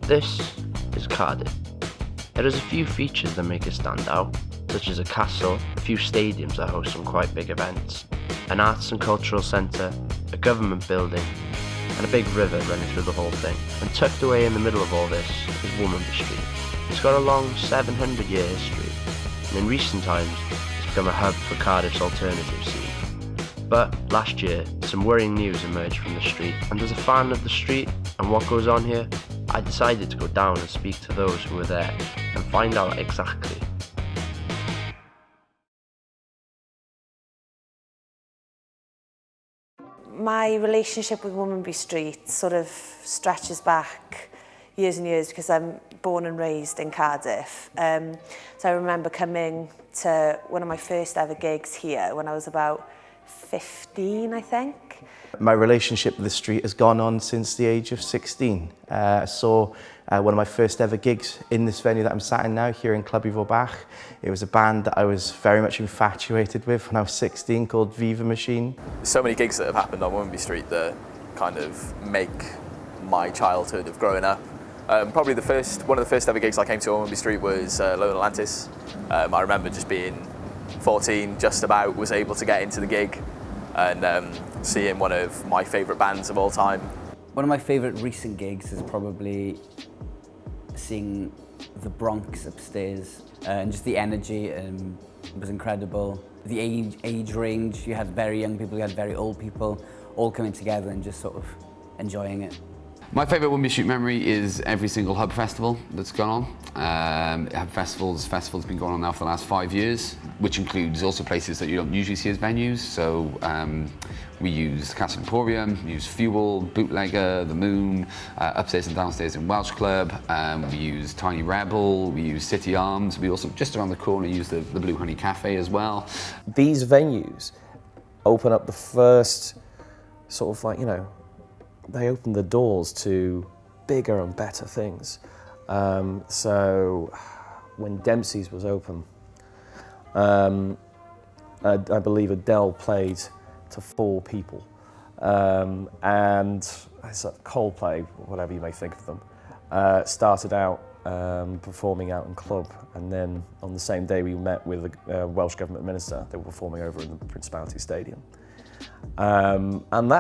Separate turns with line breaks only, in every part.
This is Cardiff. It has a few features that make it stand out, such as a castle, a few stadiums that host some quite big events, an arts and cultural centre, a government building, and a big river running through the whole thing. And tucked away in the middle of all this is Womanby Street. It's got a long 700-year history, and in recent times it's become a hub for Cardiff's alternative scene. But last year, some worrying news emerged from the street, and as a fan of the street and what goes on here, I decided to go down and speak to those who were there and find out exactly.
My relationship with Womanby Street sort of stretches back years and years because I'm born and raised in Cardiff. So I remember coming to one of my first ever gigs here when I was about 15, I think.
My relationship with the street has gone on since the age of 16. I saw one of my first ever gigs in this venue that I'm sat in now, here in Club Womanby. It was a band that I was very much infatuated with when I was 16, called Viva Machine.
So many gigs that have happened on Womanby Street that kind of make my childhood of growing up. Probably one of the first ever gigs I came to on Womanby Street was Lone Atlantis. I remember just being 14, just about, was able to get into the gig and seeing one of my favourite bands of all time.
One of my favourite recent gigs is probably seeing the Bronx upstairs, and just the energy was incredible. The age range, you had very young people, you had very old people, all coming together and just sort of enjoying it.
My favourite Womanby Street memory is every single Hub Festival that's gone on. Hub Festivals been going on now for the last 5 years, which includes also places that you don't usually see as venues. So we use Castle Emporium, we use Fuel, Bootlegger, The Moon, upstairs and downstairs in Welsh Club. We use Tiny Rebel, we use City Arms. We also, just around the corner, use the Blue Honey Cafe as well.
These venues open up the first sort of they open the doors to bigger and better things. So when Dempsey's was open, I believe Adele played to 4 people. And it's Coldplay, whatever you may think of them, started out performing out in club. And then on the same day we met with a Welsh Government minister. They were performing over in the Principality Stadium. And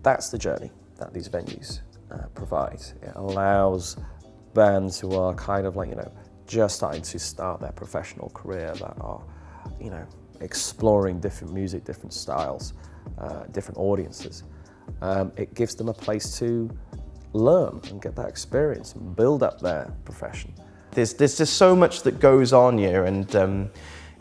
that's the journey that these venues provide. It allows bands who are kind of just starting to start their professional career, that are, exploring different music, different styles, different audiences. It gives them a place to learn and get that experience and build up their profession.
There's just so much that goes on here, and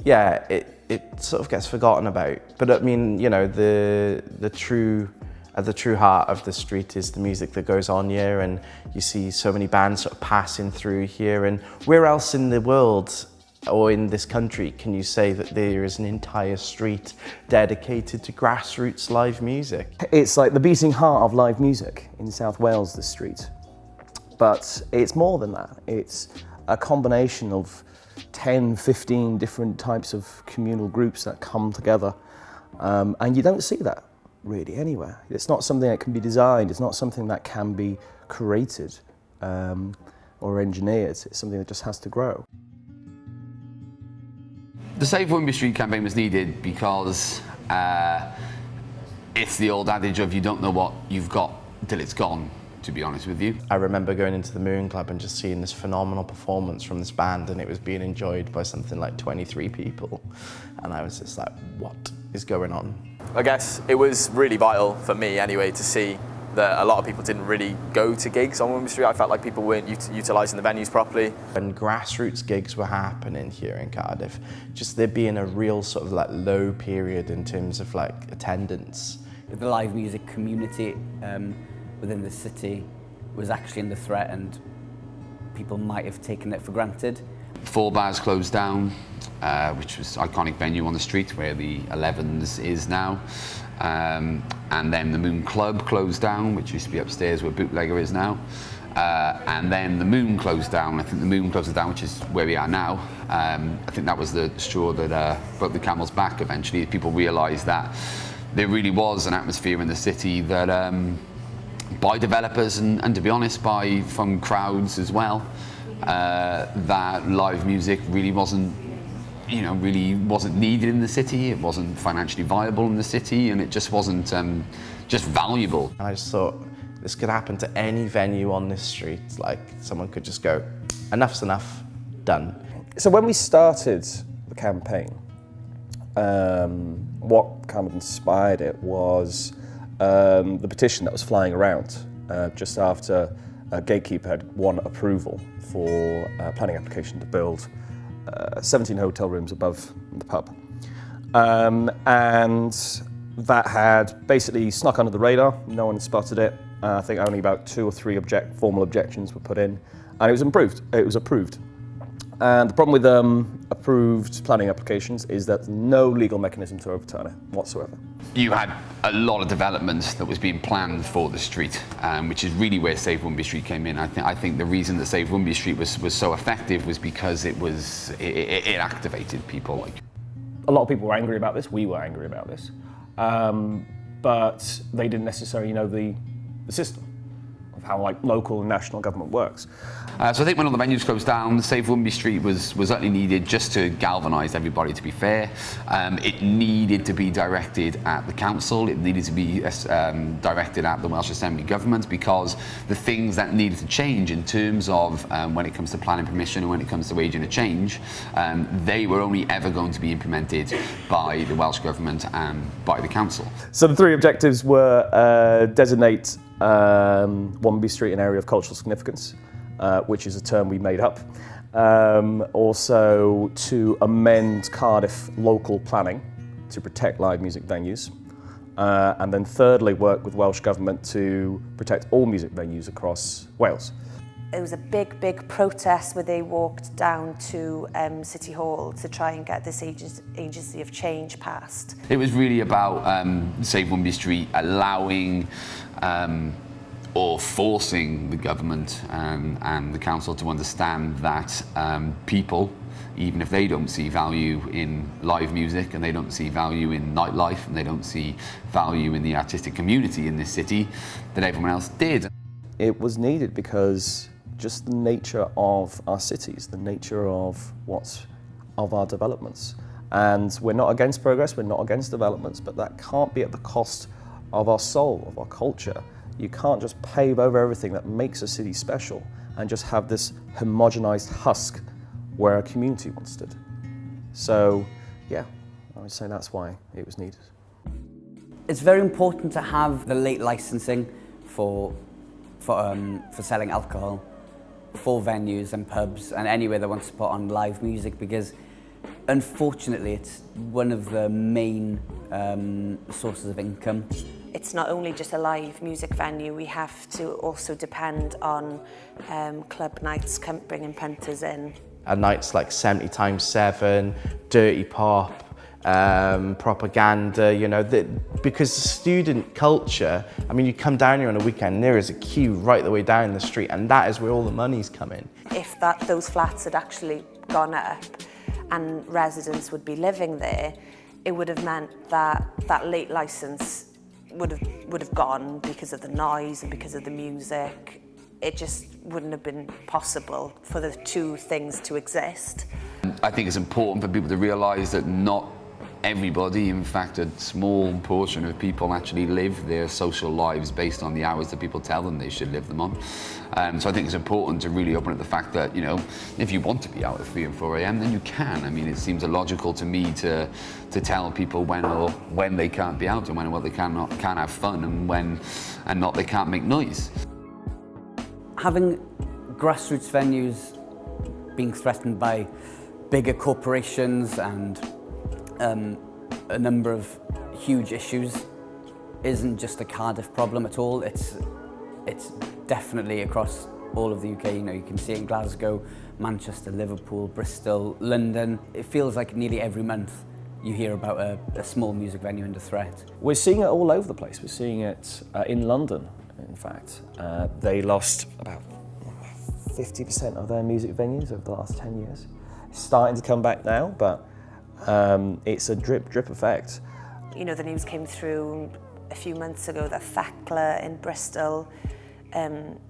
yeah, it sort of gets forgotten about. But I mean, the true heart of the street is the music that goes on here, and you see so many bands sort of passing through here. And where else in the world or in this country can you say that there is an entire street dedicated to grassroots live music?
It's like the beating heart of live music in South Wales, this street. But it's more than that. It's a combination of 10, 15 different types of communal groups that come together. And you don't see that really anywhere. It's not something that can be designed, it's not something that can be created or engineered. It's something that just has to grow.
The Save Womanby Street campaign was needed because it's the old adage of you don't know what you've got until it's gone, to be honest with you.
I remember going into the Moon Club and just seeing this phenomenal performance from this band, and it was being enjoyed by something like 23 people. And I was just like, what is going on?
I guess it was really vital for me anyway to see that a lot of people didn't really go to gigs on Womanby Street. I felt like people weren't utilising the venues properly.
When grassroots gigs were happening here in Cardiff, just there being a real sort of low period in terms of attendance.
The live music community within the city was actually under threat, and people might have taken it for granted.
4 Bars closed down, which was an iconic venue on the street where the 11s is now. And then the Moon Club closed down, which used to be upstairs where Bootlegger is now. And then the Moon closed down. I think the Moon closed down, which is where we are now. I think that was the straw that broke the camel's back eventually. People realised that there really was an atmosphere in the city that by developers and to be honest, from crowds as well, that live music really wasn't needed in the city. It wasn't financially viable in the city, and it just wasn't just valuable.
And I just thought, this could happen to any venue on this street. Like, someone could just go, enough's enough, done.
So when we started the campaign, what kind of inspired it was the petition that was flying around just after Gatekeeper had won approval for a planning application to build 17 hotel rooms above the pub. And that had basically snuck under the radar. No one spotted it. I think only about 2 or 3 formal objections were put in, and it was approved. And the problem with approved planning applications is that there's no legal mechanism to overturn it whatsoever.
You had a lot of developments that was being planned for the street, which is really where Save Womanby Street came in. I think the reason that Save Womanby Street was so effective was because it activated people.
A lot of people were angry about this. We were angry about this, but they didn't necessarily know the system of how local and national government works.
So I think when all the venues closed down, Save Womanby Street was utterly needed just to galvanise everybody, to be fair. It needed to be directed at the council, it needed to be directed at the Welsh Assembly government, because the things that needed to change in terms of when it comes to planning permission and when it comes to agent of change, they were only ever going to be implemented by the Welsh government and by the council.
So the 3 objectives were designate Womanby Street an area of cultural significance, which is a term we made up. Also to amend Cardiff local planning to protect live music venues. And then thirdly, work with Welsh Government to protect all music venues across Wales.
It was a big protest where they walked down to City Hall to try and get this agency of change passed.
It was really about Save Womanby Street allowing or forcing the government and the council to understand that people, even if they don't see value in live music and they don't see value in nightlife and they don't see value in the artistic community in this city, that everyone else did.
It was needed because just the nature of our cities, the nature of our developments. And we're not against progress, we're not against developments, but that can't be at the cost of our soul, of our culture. You can't just pave over everything that makes a city special and just have this homogenized husk where a community once stood. So, yeah, I would say that's why it was needed.
It's very important to have the late licensing for selling alcohol for venues and pubs and anywhere that wants to put on live music, because unfortunately it's one of the main sources of income.
It's not only just a live music venue, we have to also depend on club nights bringing punters in.
And nights like 70 times 7, dirty pop, propaganda, you know, because student culture, I mean, you come down here on a weekend and there is a queue right the way down the street, and that is where all the money's coming.
If those flats had actually gone up and residents would be living there, it would have meant that that late licence would have gone because of the noise and because of the music. It just wouldn't have been possible for the 2 things to exist.
I think it's important for people to realise that not everybody, in fact a small portion of people, actually live their social lives based on the hours that people tell them they should live them on. So I think it's important to really open up the fact that, you know, if you want to be out at 3 and 4 a.m, then you can. I mean, it seems illogical to me to tell people when they can't be out and when they can't have fun and when not they can't make noise.
Having grassroots venues being threatened by bigger corporations and a number of huge issues isn't just a Cardiff problem at all. It's definitely across all of the UK. You know, you can see it in Glasgow, Manchester, Liverpool, Bristol, London. It feels like nearly every month you hear about a small music venue under threat.
We're seeing it all over the place. We're seeing it in London, in fact. They lost about 50% of their music venues over the last 10 years. It's starting to come back now, but it's a drip effect.
You know, the news came through a few months ago that Thekla in Bristol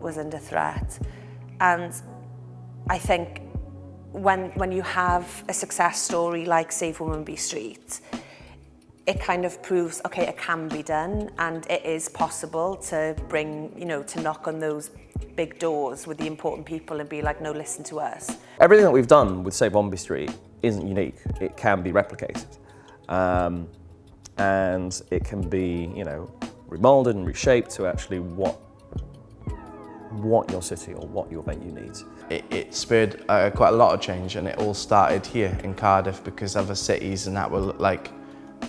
was under threat. And I think when you have a success story like Save Womanby Street, it kind of proves, okay, it can be done and it is possible to bring, you know, to knock on those big doors with the important people and be like, no, listen to us.
Everything that we've done with Save Womanby Street isn't unique. It can be replicated. And it can be, you know, remolded and reshaped to actually what your city or what your venue needs.
It spurred quite a lot of change, and it all started here in Cardiff because other cities and that were like,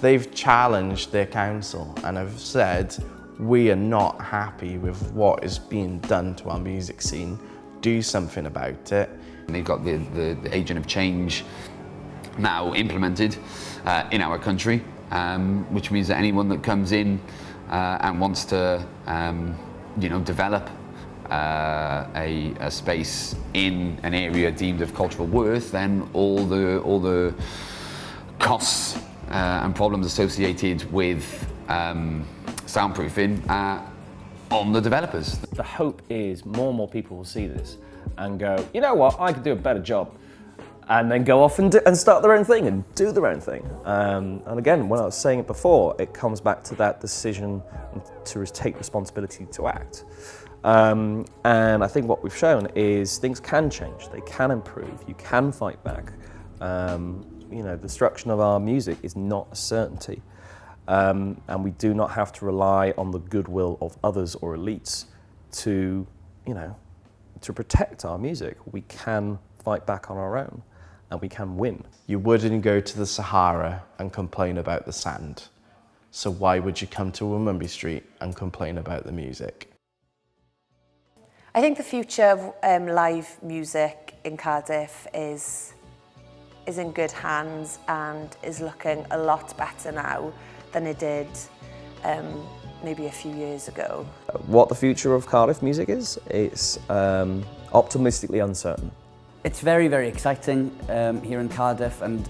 they've challenged their council and have said, we are not happy with what is being done to our music scene, do something about it.
And they've got the agent of change now implemented in our country, which means that anyone that comes in and wants to you know, develop a space in an area deemed of cultural worth, then all the costs and problems associated with soundproofing are on the developers.
The hope is more and more people will see this and go, you know what, I could do a better job. And then go off and start their own thing and do their own thing. And again, when I was saying it before, it comes back to that decision to take responsibility to act. And I think what we've shown is things can change, they can improve, you can fight back. You know, the destruction of our music is not a certainty. And we do not have to rely on the goodwill of others or elites to, you know, to protect our music. We can fight back on our own and we can win.
You wouldn't go to the Sahara and complain about the sand. So why would you come to Womanby Street and complain about the music?
I think the future of live music in Cardiff is in good hands and is looking a lot better now than it did maybe a few years ago.
What the future of Cardiff music is, it's optimistically uncertain.
It's very, very exciting here in Cardiff and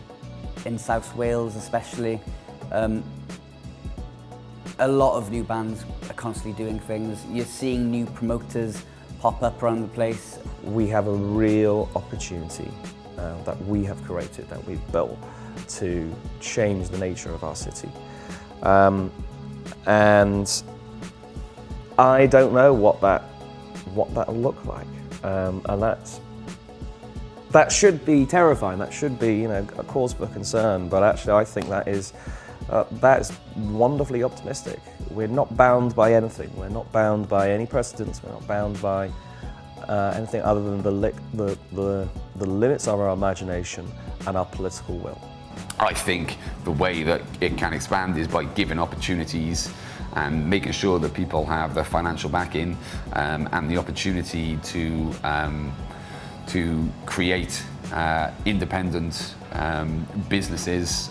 in South Wales especially. A lot of new bands are constantly doing things. You're seeing new promoters pop up around the place.
We have a real opportunity that we have created, that we've built to change the nature of our city. And I don't know what that'll look like. And that should be terrifying, that should be, you know, a cause for concern, but actually I think that's wonderfully optimistic. We're not bound by anything, we're not bound by any precedents, we're not bound by anything other than the limits of our imagination and our political will.
I think the way that it can expand is by giving opportunities and making sure that people have the financial backing and the opportunity to create independent businesses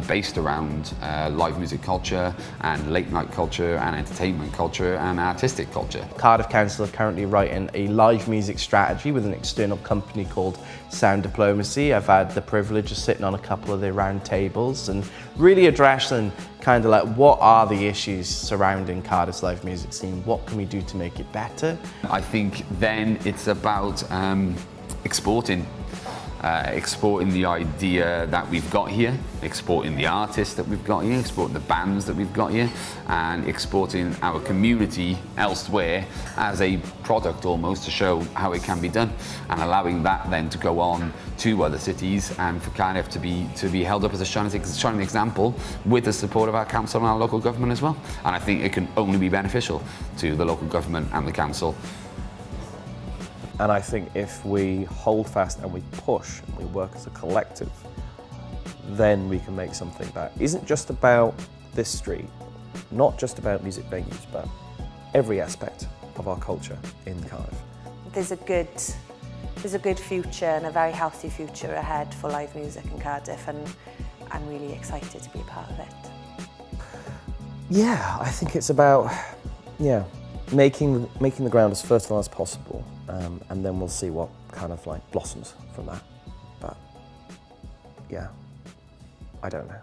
based around live music culture and late night culture and entertainment culture and artistic culture.
Cardiff Council are currently writing a live music strategy with an external company called Sound Diplomacy. I've had the privilege of sitting on a couple of their round tables and really addressing kind of like what are the issues surrounding Cardiff's live music scene, what can we do to make it better?
I think then it's about exporting the idea that we've got here, exporting the artists that we've got here, exporting the bands that we've got here, and exporting our community elsewhere as a product almost to show how it can be done, and allowing that then to go on to other cities and for Cardiff to be held up as a shining example with the support of our council and our local government as well. And I think it can only be beneficial to the local government and the council.
And I think if we hold fast and we push and we work as a collective, then we can make something that isn't just about this street, not just about music venues, but every aspect of our culture in Cardiff.
There's a good future and a very healthy future ahead for live music in Cardiff, and I'm really excited to be a part of it.
Yeah, I think it's about making the ground as fertile as possible. And then we'll see what kind of like blossoms from that. But yeah, I don't know.